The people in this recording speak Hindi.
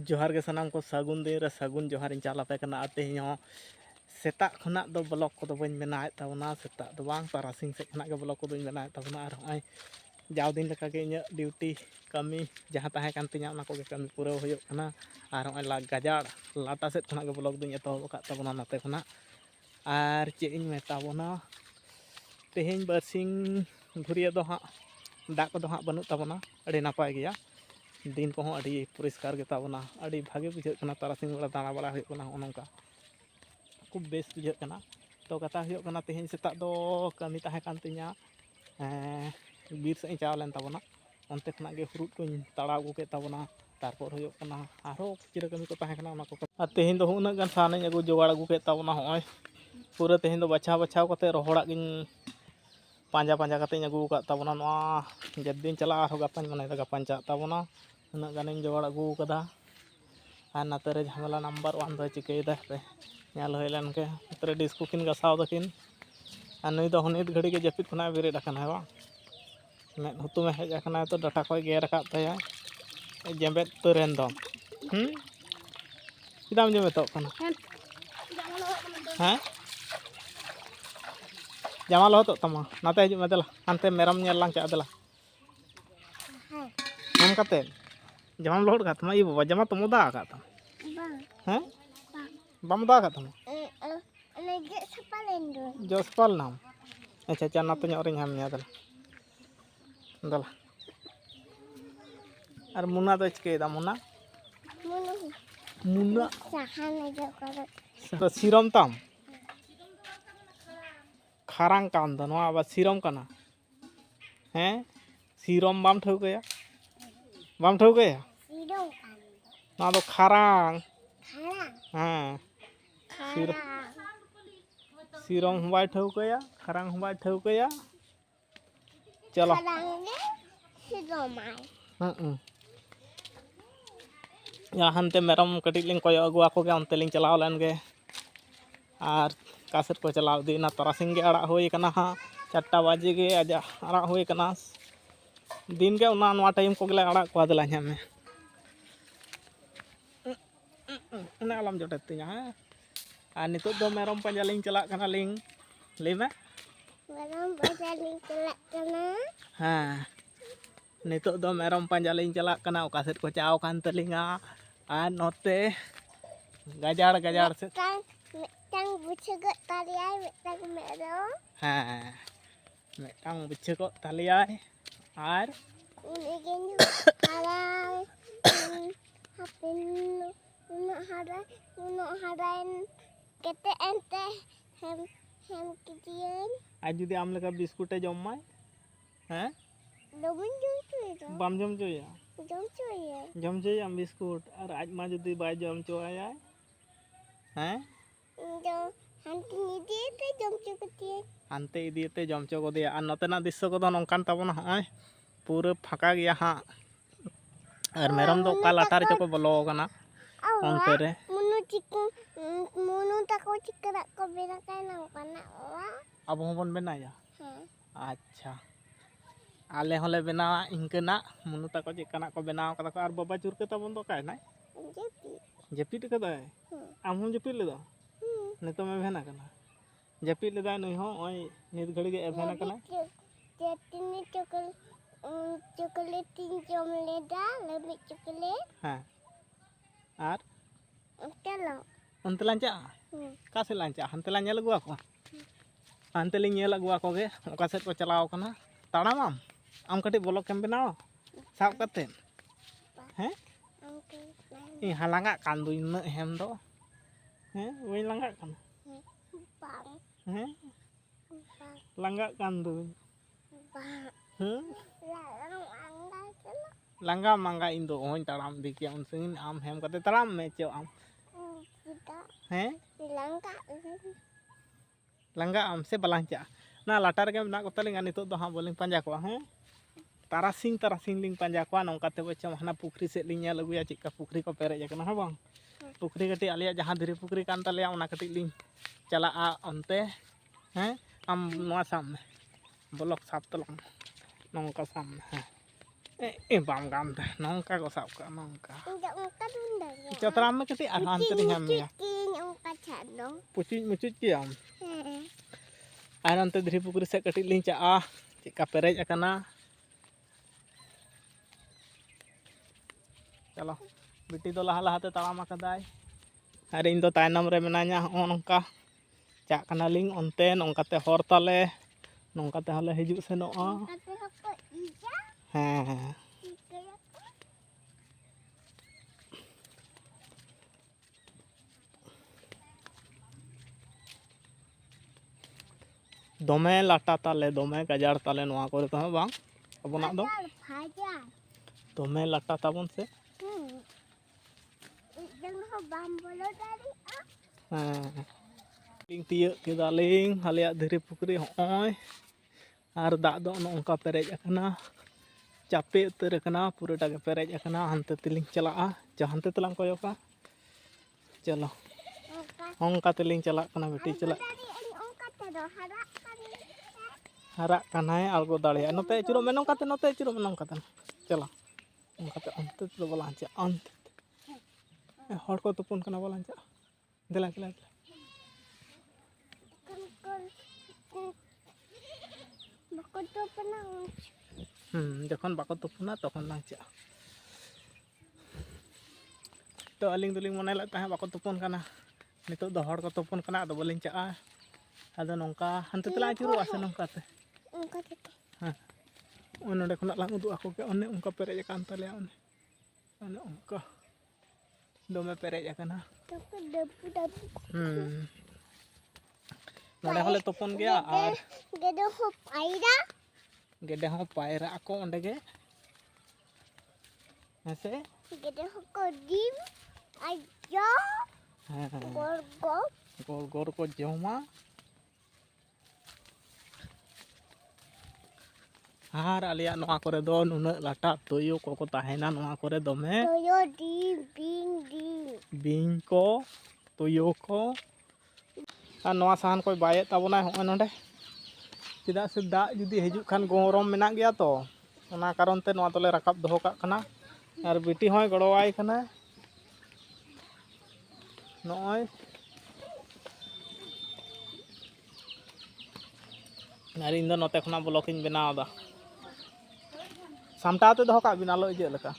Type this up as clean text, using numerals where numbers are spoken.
जोहार के सामान को सागुन दिन रे सागुन जोहार इन चालापे कना आते हो सेता खना दो ब्लॉक को बन बनाए तबना सेता दो बांग तारासिंग से खना के ब्लॉक को बनाए तबना और हय जाव दिन लका के इन ड्यूटी कमी जहां ताहे कान तिया ना को कमी पूरा होयो कना और हय ला गजाड़ लाटा से खना के ब्लॉक दिन एतो का तबना नाते खना और चे इन मेताबना तेहेन बरसिंग घुरिया दो हाँ दा को दो हाँ बनू तबना अड़ी नापाय गया दिन को अड़ी परिष्कार के ताबना अड़ी भागे बुझे कना तारासिंग वाला दाना वाला होयो कना ओनका खूब बेस बुझे कना तो कथा होयो कना तेहेन सेता दो कमी ताहे कान तिया बीर से चावलेन ताबना onte khana ge fruit ko tara agu ke tabona tarpor hoyo kana aro chira kami ko tahe kana ona ko tehin do una gan sana agu jogad agu ke tabona hoy pura tehin do bacha bacha kate rohora gin panja panja kate agu ka tabona noa jeddin chala aro gapan mane gapan cha tabona una ganin jogad agu kada ar natere jhamela number 1 do chikei da pe nyal hoilen ke tere disco kin gasaw dakin ar nui do honit ghadi ke japit khona bere dakana ba मैं हुतु में हेज आकना तो डाटा को गेर का तया जेबेत तरेन दो किदाम जेबेत कना हैं जामा लो तो तमा नाते हिजु मदला अंते मेरम नेल लांग चा दला हम कते जामा लोड का तमा ई बाबा जामा तो मुदा का तम हैं बम दा का तम अने जे सपालेन दो जो सपाल नाम अच्छा अच्छा नाते ᱧᱚᱜ ᱨᱤᱧ ᱦᱟᱢ ᱧᱟ दला और मुन्ना तो चिकेदा मुन्ना मुन्ना तो सिरम तम खारांग कान दो नवा बा सिरम कना हैं सिरम बाम ठौकया सिरम ना तो खारांग हां सिरम हुआ ठौकया खारांग हुआ ठौकया चलो हनते मेरम कटी लिंग कोयो अगुआ को गे अंते लिंग चलाव लेन गे और कासेट को चलाव दीना तरासिंग गे अड़ा होई कना हा 4 बजे गे आजा अड़ा होई कना दिन गे उना नवा टाइम को गेले अड़ा को दला ह्यामे उना आलम जोटे तिया आ नितो दो मेरम पंजा लिंग चला कना लिंग लेमे मेरम पंजा लिंग चला कना हाँ नितो दो मेरम पंजा लिंग चला कना ओका सेट को चाव कान तलिंगा आ नोते गजाड़ गजाड़ से मेटांग बुछगो तालियाय मेटांग मेरम हाँ मेटांग बुछगो तालियाय आर उनेगेन हाराय हापिन उनो हारायन केते एंते हम किदियन आज जुदी आम लगा बिस्कुट जम माय हैं बम जम चोया बिस्कुट और आज मा जुदी बाय जम चोया हैं हानते इदीते जम चो गदिया और नतेना दृश्य को नोंकान ताबोना हय पूरा फाका गया हां और मेरम दो का लाटार चको बोलो कना onte re munu tako cikra ko bena kai nang kana abo hon benaya अच्छा आले होले बनावा इनकना मुनु तको चिकना को बनाव कदा को और बाबा चुरके तबन तो काय ना जेपीट कदा आम हम जेपीट लेदा नितो में भेना कना जेपीट लेदा नई हो ओय नित घड़ी के भेना कना तेतिनी चॉकलेट तीन जम लेदा लेबी चॉकलेट हां आर अंते लांचा का से लांचा हंते ला नेल गुआ को अंते लिंग नेल गुआ को गे ओका सेट को चलाव कना ताड़ाम आम कटी ब्लॉक केम बनाओ साब कते हैं इ हालांगा कान दु इन हेम दो हैं ओई लांगा कान हैं लांगा कान दु हैं लांगा मांगा इन दो ओई ताड़ाम दिकिया उन सिंग आम हेम कते ताड़ाम में चो आम हैं लांगा आम से बलांचा ना लाटार के ना को तलिंगा नितो दो हां बोलिंग पंजा को हैं तारासिंग लिंग पंजा को नोंका ते बच्चा हना पुखरी से लिंग नेल अगुया चिका पुखरी को पेरेज कना हा बांग पुखरी कटी आलिया जहां धीरे पुखरी कान तलिया ओना कटी लिंग चला आ अंते हैं आम नवा सामने ब्लॉक साफ तलम नोंका सामने हैं ए बाम गाम नोंका को साफ का नोंका चतरा में कटी और हानते री हम या पुचुज मुचुज के हम और अंते धीरे पुकुरी से कटी लिंग चा चिका पेरेज अकना चलो बिटी दो लहा लहाते ताड़ाम अकदाय और इन दो तायनम रे मेनाया हो नोंका चा कना लिंग ओनते नोंकाते हर ताले नोंकाते हले हिजुग सेनोआ हाँ दमे लाटा ताले दमे गजार ताले नोआ करे तो बांग अबोना दो दमे लाटा ताबन से हाँ लिंग तिय केदालिंग हालिया धीरे पुकुरी होय और दाग दो नोंका पेरेज अकना चापे उतर अकना पूराटा के पेरेज अकना हानते तिलिंग चला जहांते तलांग कोयोका चलो ओंका तिलिंग चला कना बेटी चला हरा कनाय अलगो दाड़िया नोते चुरो में नोंकाते नोते चुरो में नोंकाते चलो नोंकाते अंते तो बलांचा अंते हर को तुपुन कना बलांचा देला देला जखन बाको तुपुना तखन लांचा तो अलिंग दुलिंग मने ला ताहे बाको तुपुन कना नितो दो हर को तुपुन कना दो बलिंग चा आदो नोंका हंते तला चुरो आसे नोंकाते हाँ नोंडे खना लांग उदु आको के ओने उनका पेरेज कान तले ओने उनका दोमे पेरेज अकना नोंडे हले तुपुन गया और गेडे हो पायरा को ओंडे गे ऐसे गेडे हो को डिम आयो गोर गोर को जोमा हार आलिया नोआ करे दो नुना लाटा तोयो को ताहेना नोआ करे दोमे तोयो डिम बिंग को तोयो को और नोआ साहन कोई बाये ताबोना हो नोंडे चिदा से दाग जुदी हिजुग खान गरम मेना गया तो ओना कारण ते नोआ तले रकाब दोहो काग कना और बिटी होय गड़ोवाय कना नोय और इन दो नोते खना ब्लॉक इन बनावदा सामटाते दोहो काग बिना लो इजे लका